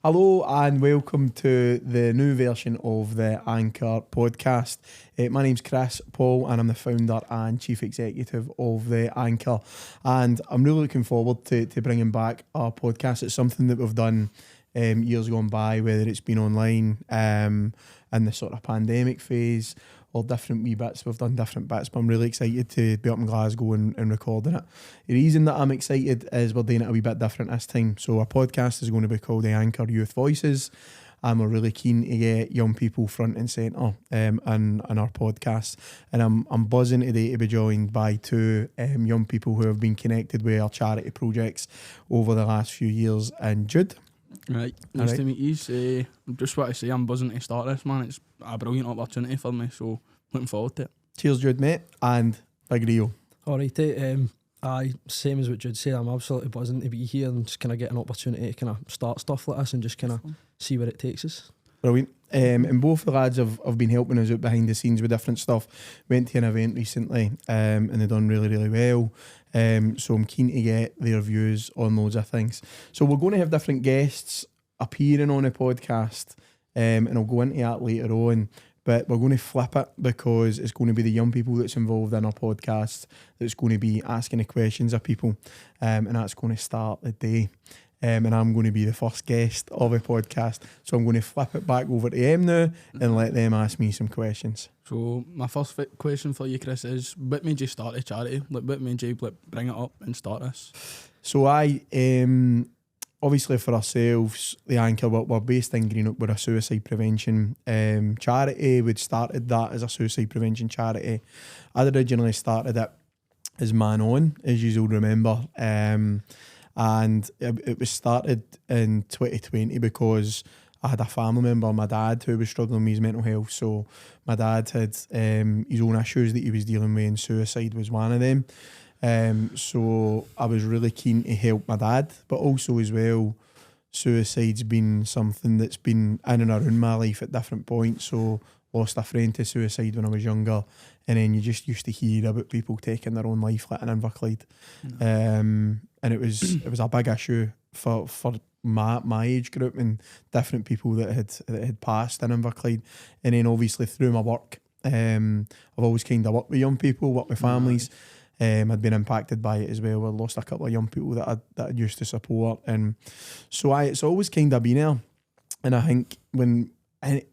Hello and welcome to the new version of the Anchor podcast. My name's Chris Paul and I'm the founder and chief executive of the Anchor. And I'm really looking forward to bringing back our podcast. It's something that we've done years gone by, whether it's been online in the sort of pandemic phase or different wee bits. We've done different bits, but I'm really excited to be up in Glasgow and recording it. The reason that I'm excited is we're doing it a wee bit different this time. So our podcast is going to be called the Anchor Youth Voices, and we're really keen to get young people front and centre in our podcast. And I'm buzzing today to be joined by two young people who have been connected with our charity projects over the last few years. And Jude. Right, nice to meet you. Just want to say I'm buzzing to start this, man. It's a brilliant opportunity for me, so looking forward to it. Cheers, Jude, mate, and Big Rio. Alright, same as what Jude said, I'm absolutely buzzing to be here and just kind of get an opportunity to kind of start stuff like this and just kind of see where it takes us. Brilliant. And both the lads have been helping us out behind the scenes with different stuff. Went to an event recently and they've done really, really well. So I'm keen to get their views on loads of things. So we're going to have different guests appearing on a podcast and I'll go into that later on. But we're going to flip it because it's going to be the young people that's involved in our podcast that's going to be asking the questions of people. And that's going to start the day. And I'm going to be the first guest of a podcast. So I'm going to flip it back over to them now and let them ask me some questions. So my first question for you, Chris, is what made you start a charity? Like, what made you bring it up and start this? So obviously for ourselves, the Anchor, we're based in Greenock. We're a suicide prevention charity. We'd started that as a suicide prevention charity. I'd originally started it as Man On, as you'll remember. And it was started in 2020 because I had a family member, my dad, who was struggling with his mental health. So my dad had his own issues that he was dealing with, and suicide was one of them. So I was really keen to help my dad, but also as well, suicide's been something that's been in and around my life at different points. So lost a friend to suicide when I was younger, and then you just used to hear about people taking their own life, like in Inverclyde. And it was a big issue for my age group and different people that had passed in Inverclyde. And then obviously through my work, I've always kind of worked with young people, worked with families. I'd been impacted by it as well. I lost a couple of young people that I used to support, and so it's always kind of been there. And I think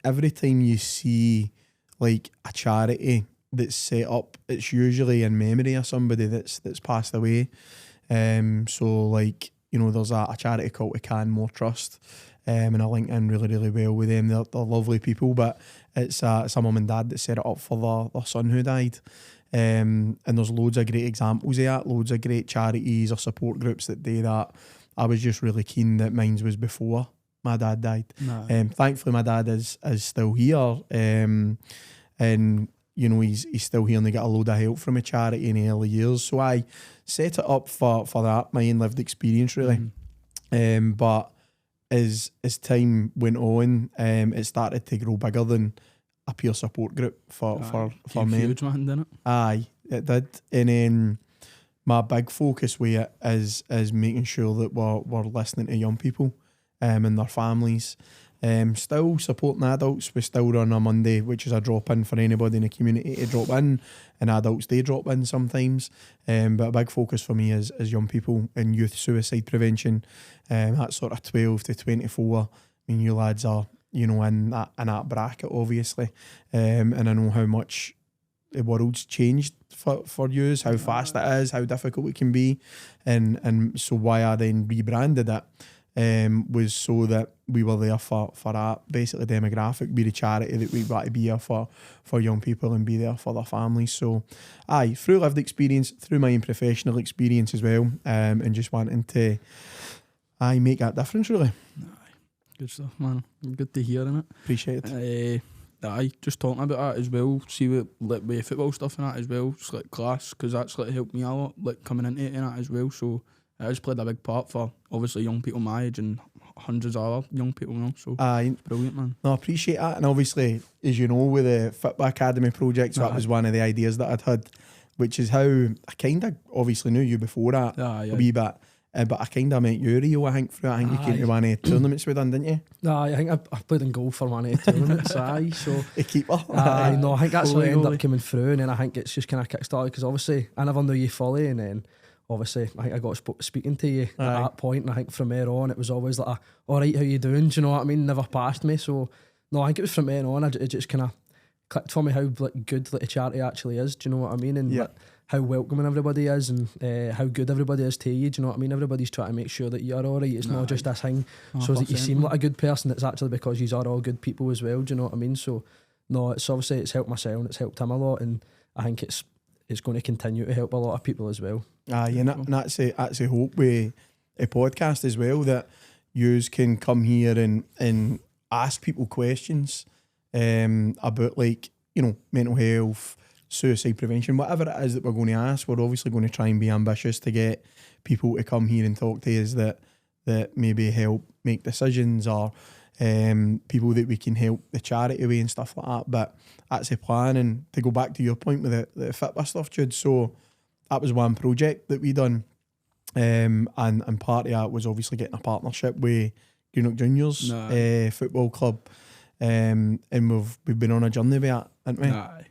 every time you see like a charity that's set up, it's usually in memory of somebody that's passed away. So like, you know, there's a charity called the Canmore Trust, and I link in really, really well with them. They're lovely people, but it's a mum and dad that set it up for their son who died. And there's loads of great examples of that, loads of great charities or support groups that do that. I was just really keen that mine was before my dad died. Thankfully my dad is still here, and you know, he's still here and they get a load of help from a charity in the early years. So I set it up for that, my own lived experience really. But as time went on, it started to grow bigger than a peer support group for men. Huge, man, didn't it? Aye, it did. And then my big focus with it is making sure that we're listening to young people and their families. Still supporting adults. We still run a Monday, which is a drop-in for anybody in the community to drop in, and adults, they drop in sometimes. But a big focus for me is young people and youth suicide prevention. That's sort of 12 to 24. I mean, you lads are, you know, in that bracket, obviously. And I know how much the world's changed for you, how fast it is, how difficult it can be. And so why I then rebranded it was so that we were there for that basically demographic, be the charity that we want to be here for young people and be there for their families. So through lived experience, through my own professional experience as well, and just wanting to make that difference really. Good stuff, man. Good to hear, innit? Appreciate it. Just talking about that as well, see with football stuff and that as well, just like class, because that's like helped me a lot, like coming into it and that as well. So it has played a big part for obviously young people my age and hundreds of other young people, you know. So it's brilliant, man. No, I appreciate that. And obviously, as you know, with the Football Academy project, so that was one of the ideas that I'd had, which is how I kind of obviously knew you before that a wee bit. But I kind of met you, Rio, I think, through it. I think you came to one of the tournaments we done, didn't you? Nah, I think I played in goal for one of the tournaments, so... A keeper. No, I think that's how I ended Goalie. up coming through, and then I think it's just kind of kick-started, because obviously I never knew you fully, and then obviously I think I got speaking to you at that point, and I think from there on it was always like, alright, how you doing, do you know what I mean? Never passed me, so no, I think it was from there on, it just kind of clicked for me how like good like a charity actually is, do you know what I mean? And like, how welcoming everybody is, and how good everybody is to you, do you know what I mean? Everybody's trying to make sure that you're alright, it's not just this thing so that you seem like a good person, it's actually because you are all good people as well, do you know what I mean? So no, it's obviously it's helped myself and it's helped him a lot, and I think it's going to continue to help a lot of people as well. And that's a hope with a podcast as well, that yous can come here and ask people questions about, like, you know, mental health, suicide prevention, whatever it is that we're going to ask. We're obviously going to try and be ambitious to get people to come here and talk to us that maybe help make decisions, or people that we can help the charity way and stuff like that. But that's the plan. And to go back to your point with the Fitbit stuff, Jude, so that was one project that we done, and part of that was obviously getting a partnership with Greenock Juniors football club, and we've been on a journey with that, haven't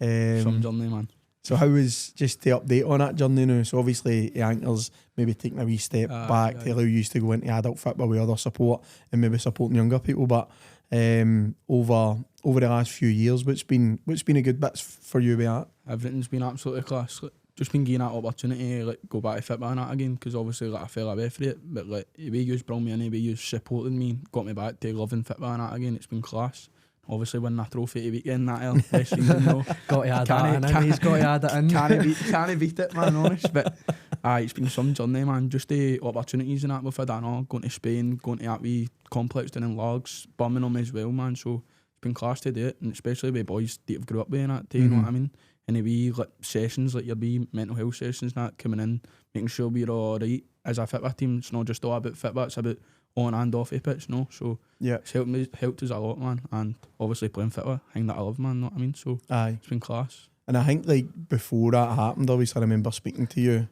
we? Some journey, man. So how was, just to update on that journey now, so obviously Ankers maybe taking a wee step back to allow you to go into adult football with other support and maybe supporting younger people, but over the last few years, what's been a good bits for you with that? Everything's been absolutely class. Like, just been getting that opportunity, like, go back to football and that again, because obviously, like, I fell away for it, but like, the way you brought me in, the way you supported me, got me back to loving football and that again, it's been class. Obviously winning a trophy the weekend, that this season, though. Got to add that in, he's got to add it in. Can't beat it, man, honest. But it's been some journey, man. Just the opportunities and that we've had, going to Spain, going to that wee complex down in Largs, Birmingham as well, man. So it's been class to do it, and especially with boys that have grew up with and that, you know what I mean? And the wee like sessions, like your wee mental health sessions and that, coming in, making sure we're all right as a Fitbit team. It's not just all about Fitbit, it's about on and off the pitch, no? So it's helped us a lot, man. And obviously playing Fitbit, thing that I love, man, know what I mean? So it's been class. And I think, like, before that happened, obviously I remember speaking to you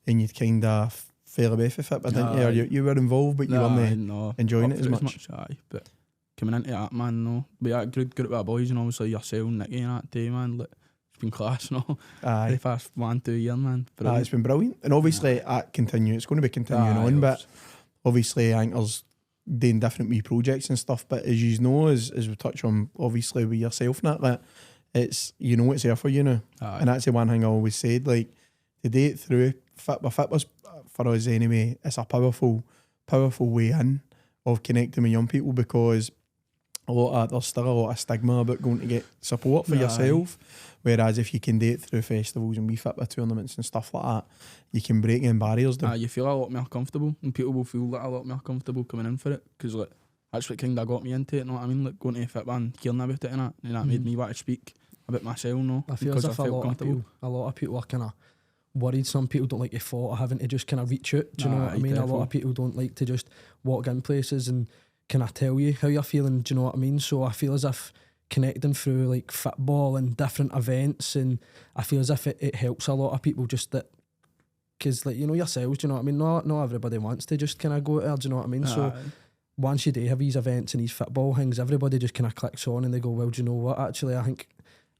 and you'd kind of fell away for Fitbit, didn't you? Or you were involved, but you weren't enjoying it as much. But coming into that, man, no. We had a good group of boys, and obviously yourself, Nicky, and that day, man. Like, it's been class, no? The past 1-2 years, man. It's been brilliant. And obviously it's going to be continuing on, but obviously Ankers doing different wee projects and stuff, but as you know, as we touch on obviously with yourself and that, it's, you know, it's there for you now. And that's the one thing I always said, like, to do it through Fitbit for us anyway, it's a powerful way in of connecting with young people, because there's still a lot of stigma about going to get support for yourself, whereas if you can do it through festivals and wee Fitbit tournaments and stuff like that, you can break in barriers down. You feel a lot more comfortable, and people will feel like a lot more comfortable coming in for it, because like, that's what kind of got me into it, you know what I mean? Like, going to Fitbit and hearing about it and that made me want to speak about myself, no? I feel as if a lot of people are kind of worried. Some people don't like the thought of having to just kind of reach out, do you know what I mean? Definitely. A lot of people don't like to just walk in places and kind of tell you how you're feeling, do you know what I mean? So I feel as if connecting through like football and different events, and I feel as if it helps a lot of people, just that, because, like, you know yourselves, do you know what I mean? Not everybody wants to just kind of go there, do you know what I mean? So once you do have these events and these football things, everybody just kind of clicks on and they go, well, do you know what, actually I think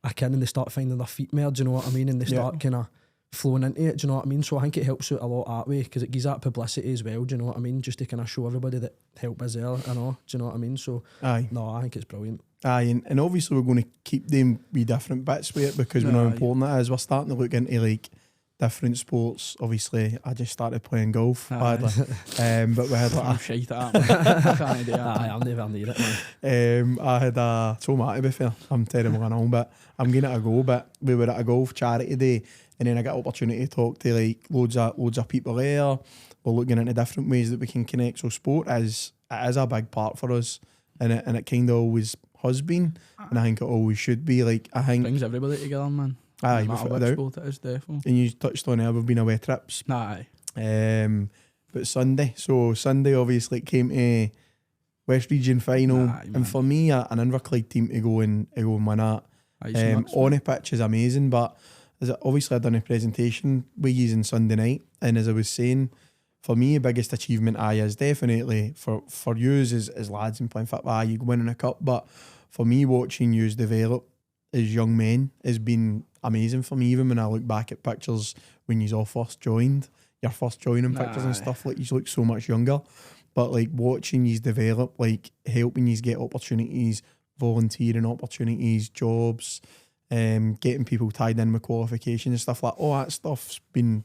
I can, and they start finding their feet more, do you know what I mean? And they start kind of flowing into it, do you know what I mean? So I think it helps out a lot that way, because it gives that publicity as well, do you know what I mean? Just to kind of show everybody that help is there, I know, do you know what I mean? So no, I think it's brilliant. And obviously we're going to keep doing wee different bits with it, because we know how important that is. We're starting to look into like different sports. Obviously I just started playing golf badly, but we had like I'm shite at that. I can't do that. I'll never need it, man. I had so much, to be fair, I'm terrible at all, but I'm giving it a go. But we were at a golf charity day, and then I got an opportunity to talk to like loads of people there. We're looking into different ways that we can connect. So sport is a big part for us, and it kind of always has been, and I think it always should be. Like, I think brings everybody together, man. No matter what sport it is, definitely. And you touched on it, we've been away trips. But Sunday obviously it came to West Region final, and for me, an Inverclyde team to go and win that. On the pitch is amazing, but obviously I done a presentation with you on Sunday night, and as I was saying, for me, the biggest achievement is definitely for yous as lads and playing football, you winning a cup. But for me, watching yous develop as young men has been amazing for me. Even when I look back at pictures when you all first joined, your first joining pictures and stuff, like you look so much younger. But like watching you develop, like helping you get opportunities, volunteering opportunities, jobs, getting people tied in with qualifications and stuff like all that stuff's been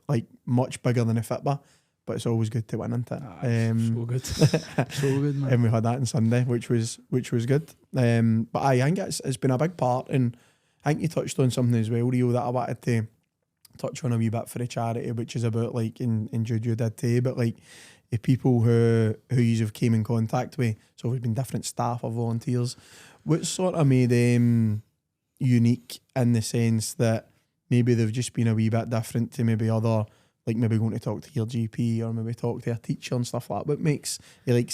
like much bigger than a football. But it's always good to win, isn't it? So good. So good, man. And we had that on Sunday, which was good. But I think it's been a big part, and I think you touched on something as well, Rio, that I wanted to touch on a wee bit for the charity, which is about like in Jude you did too, but like the people who you have came in contact with, so we've been different staff or volunteers, what sort of made them unique in the sense that maybe they've just been a wee bit different to maybe other, like maybe going to talk to your GP or maybe talk to a teacher and stuff like that. What makes you like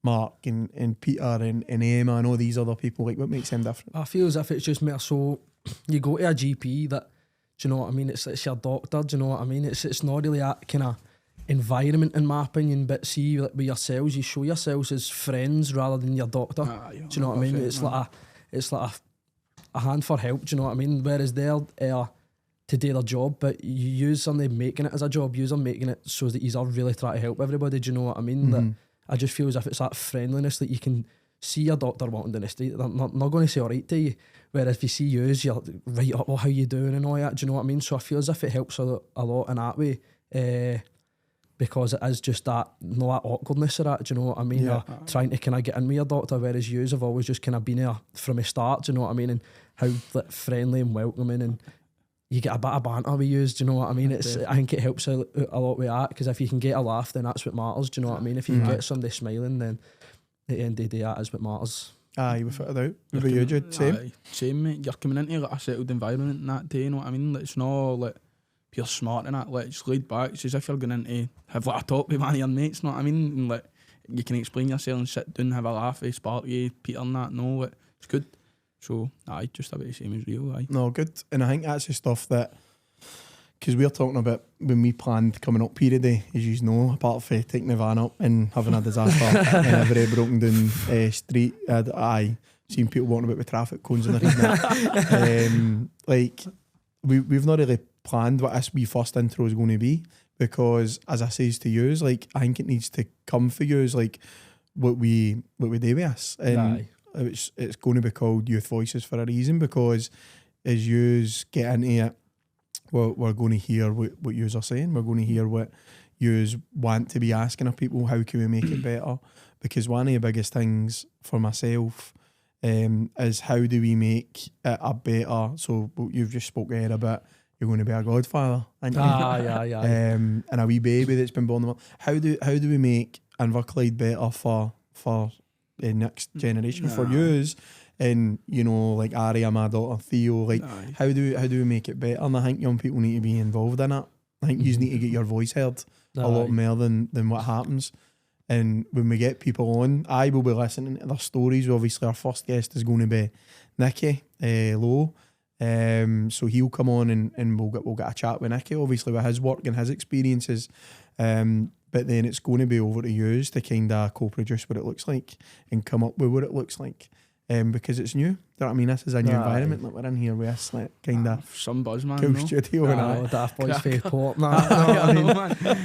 Mark and Peter and Emma and all these other people, like what makes them different? I feel as if it's just more so you go to a GP that, do you know what I mean, it's your doctor, do you know what I mean, it's not really that kind of environment in my opinion, but see like, with yourselves, you show yourselves as friends rather than your doctor, do you know what I mean, it's like a hand for help, do you know what I mean, whereas they're to do their job, but you use somebody making it as a job, use them making it so that you're really trying to help everybody, do you know what I mean? That I just feel as if it's that friendliness that you can see your doctor walking down the street, they're not going to say alright to you, whereas if you see yous, you're right up, well, how you doing and all that, do you know what I mean? So I feel as if it helps a lot in that way, because it is just that, no that awkwardness of that, do you know what I mean? Yeah. Trying to kind of get in with your doctor, whereas yous have always just kind of been there from the start, do you know what I mean? And how like, friendly and welcoming, and you get a bit of banter with yous, do you know what I mean? I think it helps a lot with that, because if you can get a laugh, then that's what matters, do you know what I mean? If you can get somebody smiling, then at the end of the day, that is what matters. You were fitted out. What about you, Jude? Same? Same, mate. You're coming into like a settled environment and that day, you know what I mean? Like, it's not like pure smart and that, like just laid back. It's as if you're going in to have like a talk with one of your mates, you know what I mean? And like you can explain yourself and sit down, have a laugh, spark you, Peter and that, no, like, it's good. So, just about the same as Rio, No, good. And I think that's the stuff that, because we're talking about when we planned coming up here today, as you know, apart from taking the van up and having a disaster in a very broken down street, seen people walking about with traffic cones and everything. Like, we've not really planned what this wee first intro is going to be, because as I says to you, like, I think it needs to come for you, like what we do with us. And it's going to be called Youth Voices for a reason, because as yous get into it, we're going to hear what yous are saying. We're going to hear what yous want to be asking of people. How can we make it better? Because one of the biggest things for myself is how do we make it a better. So you've just spoke here about you're going to be a godfather, aren't you? And a wee baby that's been born. How do we make Inverclyde better for the next generation, for yous? And you know, like Aria, my daughter Theo, like how do we make it better? And I think young people need to be involved in it. I think you need to get your voice heard a lot more than what happens. And when we get people on, I will be listening to their stories. Obviously, our first guest is going to be Nicky Lowe. So he'll come on and we'll get a chat with Nicky, obviously with his work and his experiences. But then it's going to be over to you to kind of co-produce what it looks like and come up with what it looks like. Because it's new. Do you know what I mean? This is a new environment. Like we're in here with us, like kind of some buzz, man. cool studio and Daft Boys fave pop, man.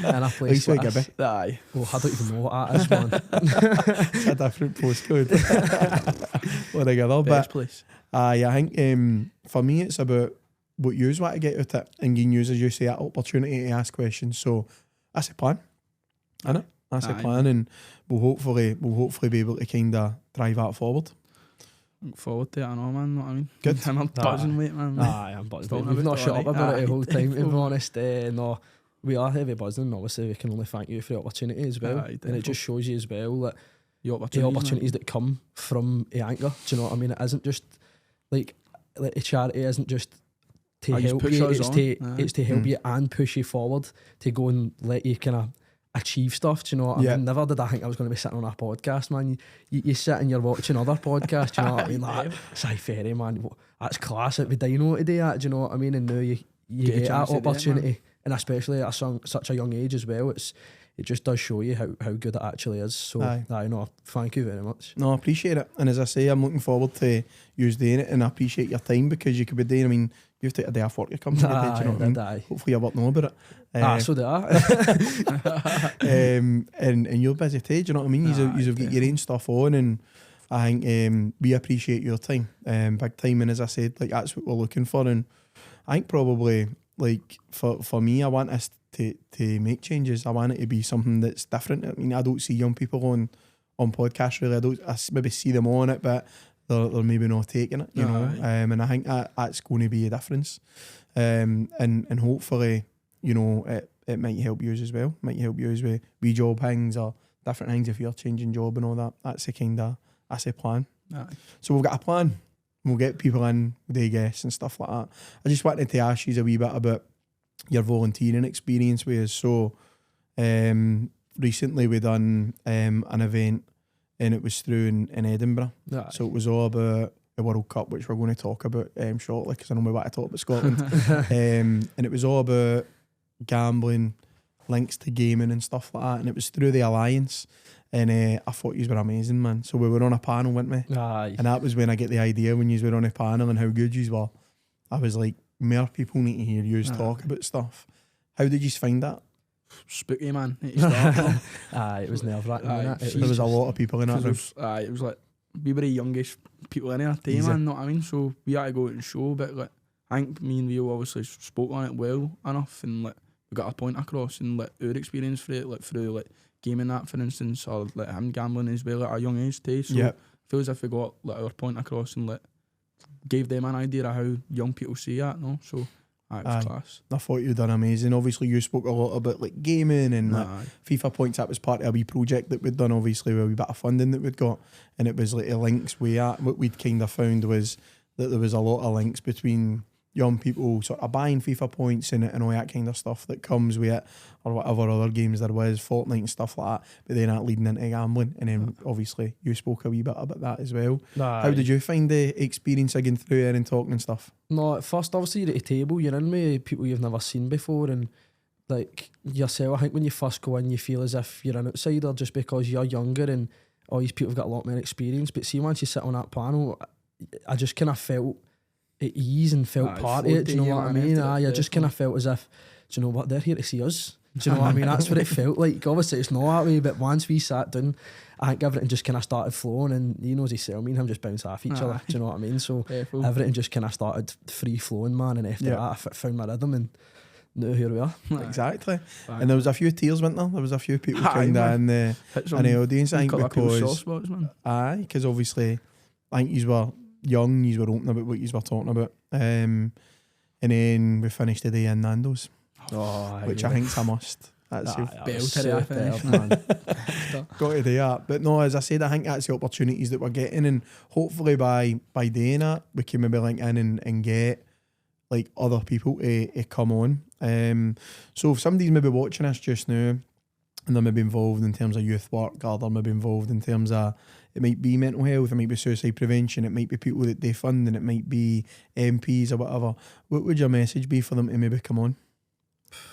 And a place like this. Oh, I don't even know what that is, man. It's a different postcode. Altogether, Best place. I think for me it's about what yous want to get out of it and giving yous, as you say, that opportunity to ask questions. So that's a plan, isn't it? That's a plan, and we'll hopefully be able to kind of drive that forward. Look forward to it, I know, man. Know what I mean? Good. I'm buzzing, mate, man. I'm buzzing. We've not shut up about it the whole time, to be honest. No, we are heavy buzzing. Obviously, we can only thank you for the opportunity as well. And it just shows you as well that the opportunities that come from Anchor. Do you know what I mean? It isn't just like a charity isn't just to help you. It's to help you and push you forward to go and let you kind of achieve stuff. Do you know what I mean? Never did I think I was going to be sitting on a podcast, man. You sit and you're watching other podcasts, do you know what I mean? Like, Sci Ferry, man, that's class. It'd be Dino today, do you know what I mean? And now you get that opportunity and especially at such a young age as well, it just does show you how good it actually is. So I know, thank you very much. No, I appreciate it, and as I say, I'm looking forward to you doing it, and I appreciate your time, because you could be doing, I mean, you've taken a day off work to come here, do you know what I mean? Hopefully you won't know about it. So do I. And you're busy too, do you know what I mean? You've got your own stuff on, and I think we appreciate your time, big time, and as I said, like, that's what we're looking for, and I think probably, like, for me, I want us to make changes. I want it to be something that's different. I mean, I don't see young people on podcasts really. I maybe see them on it, but they're maybe not taking it, you know. And I think that's going to be a difference. And hopefully, you know, it might help you as well. Might help you as with wee job things or different things if you're changing job and all that. That's the plan. So we've got a plan. We'll get people in, day guests and stuff like that. I just wanted to ask you a wee bit about your volunteering experience with us. So recently we done an event, and it was through in Edinburgh. So it was all about the World Cup, which we're going to talk about shortly, because I know we want to talk about Scotland. And it was all about gambling, links to gaming and stuff like that, and it was through the Alliance. And I thought you were amazing, man. So we were on a panel, weren't we? And that was when I get the idea, when you were on a panel and how good you were. I was like, more people need to hear you talk about stuff. How did you find that? Spooky, man. It was nerve-wracking. There was a lot of people in that room. It was like, we were the youngest people in our team, man, know what I mean? So we had to go out and show, but like, I think me and Rio obviously spoke on it well enough, and like, we got a point across, and like, our experience for it, like, through like gaming that, for instance, or like him gambling as well at a young age too. So I feel as if we got like our point across and like gave them an idea of how young people see that, no? So it was class. I thought you'd done amazing. Obviously you spoke a lot about like gaming and like FIFA points. That was part of a wee project that we'd done, obviously, with a wee bit of funding that we'd got, and it was like the links what we'd kind of found was that there was a lot of links between young people sort of buying FIFA points and all that kind of stuff that comes with it, or whatever other games there was, Fortnite and stuff like that, but then that leading into gambling. And then obviously you spoke a wee bit about that as well. How did you find the experience of going through there and talking and stuff? No, at first, obviously you're at a table, you're in with people you've never seen before, and like yourself, I think when you first go in, you feel as if you're an outsider just because you're younger and all these people have got a lot more experience. But see, once you sit on that panel, I just kind of felt at ease and felt part of it. Do you know what I mean? I just kind of felt as if, do you know what, they're here to see us. Do you know what I mean? That's what it felt like. Obviously it's not that way, but once we sat down, I think everything just kind of started flowing, and he knows himself, me and him just bounce off each other. Do you know what I mean? So everything just kind of started free flowing, man, and after that I found my rhythm, and now here we are. Exactly. And there was a few tears, wasn't there? There was a few people kind of in the audience, I think, because obviously I think you were young, you were open about what you were talking about, and then we finished the day in Nando's, which I think's a must. That's man. Got to do that. But no, as I said, I think that's the opportunities that we're getting, and hopefully by doing that we can maybe link in and get like other people to come on. So if somebody's maybe watching us just now and they're maybe involved in terms of youth work, or they're maybe involved in terms of, it might be mental health, it might be suicide prevention, it might be people that they fund, and it might be MPs or whatever, what would your message be for them to maybe come on?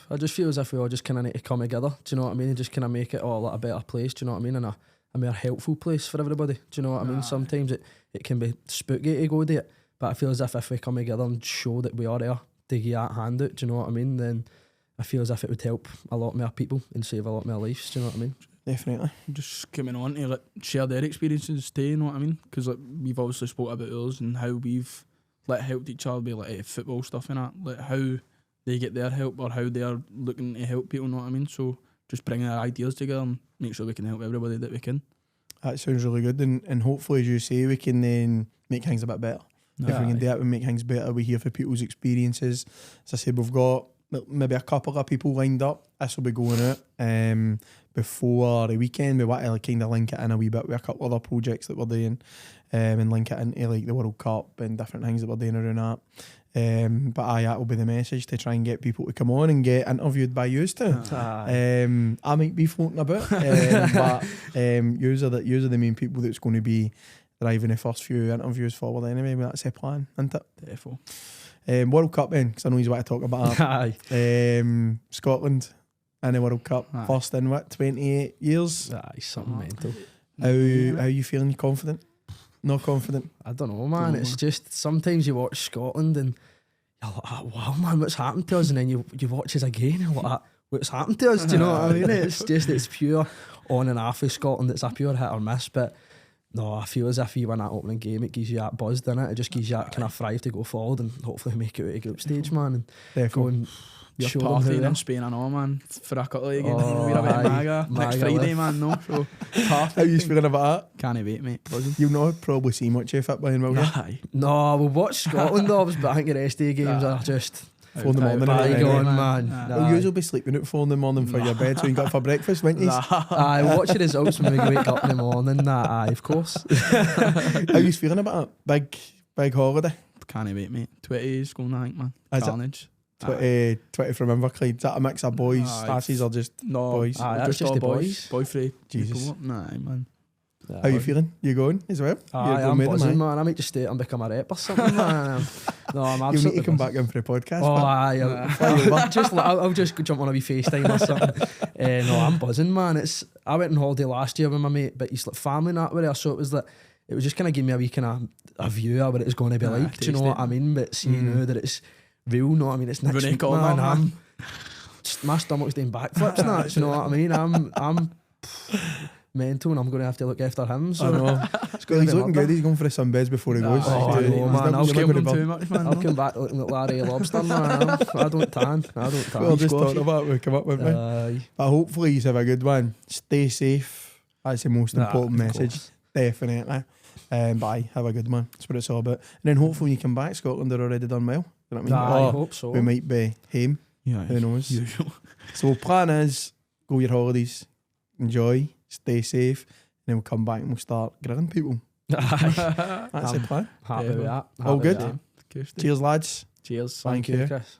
I just feel as if we all just kind of need to come together, do you know what I mean, and just kind of make it all a better place, do you know what I mean, and a more helpful place for everybody, do you know what I mean? Sometimes it can be spooky to go there, but I feel as if we come together and show that we are there to give that hand out, do you know what I mean, then I feel as if it would help a lot more people and save a lot more lives, do you know what I mean? Definitely. Just coming on to like share their experiences too, you know what I mean? Because like we've obviously spoke about ours and how we've like helped each other with like football stuff and that, like how they get their help or how they are looking to help people, you know what I mean? So just bringing our ideas together and make sure we can help everybody that we can. That sounds really good, and hopefully, as you say, we can then make things a bit better. If we can do it, we make things better. We hear from people's experiences. As I said, we've got maybe a couple of people lined up. This will be going out before the weekend. We want to kind of link it in a wee bit with a couple other projects that we're doing, and link it into like the World Cup and different things that we're doing around that. But that will be the message, to try and get people to come on and get interviewed by you too. I might be floating about, but yous are the main people that's going to be driving the first few interviews forward anyway. But that's the plan, isn't it? Definitely. World Cup then, because I know you want to talk about that. Aye. Scotland in the World Cup, Aye. first in 28 years. Aye, something mental. How you feeling? You confident? Not confident? I don't know, man. It's just sometimes you watch Scotland and you're like, wow, man, what's happened to us? And then you watch us again and you're like, what's happened to us? Do you know what I mean? It's pure on and off of Scotland. It's a pure hit or miss. But no, I feel as if you win that opening game, it gives you that buzz, doesn't it? It just gives you that kind of thrive to go forward and hopefully make it out of group stage, man. And go and You're show them who partying they are. in Spain, I know, man. For a couple of again. Oh, We're a bit aye. MAGA. Next MAGA Friday, live. man, no. So, How you feeling about that? can't wait, mate. Buzzing. You've not probably seen much of football, will you? Aye. No, we'll watch Scotland, obviously, but I think the rest of the games are just 4 in the morning. bygone, man. Well, you'll be sleeping at 4 in the morning for your bed, so you got for breakfast, won't you? Aye, we'll watch the results when we wake up in the morning. Aye, of course. How you feeling about it? Big holiday? Can't wait, mate. 20 is going, I think, man. Is it? Carnage. 20 from Inverclyde. Is that a mix of boys? Aye. Lassies or just No, boys? Aye, that's just all the boys. Boy free. Jesus. People. Nah, man. How you feeling? You going as well? Aye, You're I'm going with them, buzzing, aye? man. I might just stay and become a rep or something, man. No, I'm You absolutely need to come buzzing. back in for the podcast. Oh, but aye. fly over. I'll just jump on a wee FaceTime or something. No, I'm buzzing, man. I went on holiday last year with my mate, but he's like family and that were there, so it was like it was just kind of giving me a wee kind of a view of what it was going to be like. Do you know taste what I mean? But see now that it's real, no, I mean it's next Running week, call, man. man. My stomach's doing backflips and that. Do you know what I mean? I'm mental, and I'm going to have to look after him. So I know. He's looking good. He's going for the sunbeds before he goes. Oh, I know, man. I'll He's not Give gonna them be too much, man. I'll no. come back looking like Larry Lobster, man. I don't tan. We'll just talk about it. We'll come up with it. Aye. But hopefully you have a good one. Stay safe. That's the most important of message. course. Definitely. But aye, have a good one. That's what it's all about. And then hopefully when you come back, Scotland are already done well. You know what I mean? I hope so. We might be home. Yeah, Who knows? usual. So plan is go your holidays, enjoy, stay safe, and then we'll come back and we'll start grilling people. Aye. That's the plan. Happy with that. All Happy with good? that. Cheers, lads. Cheers. Thank Thank you, you. Chris.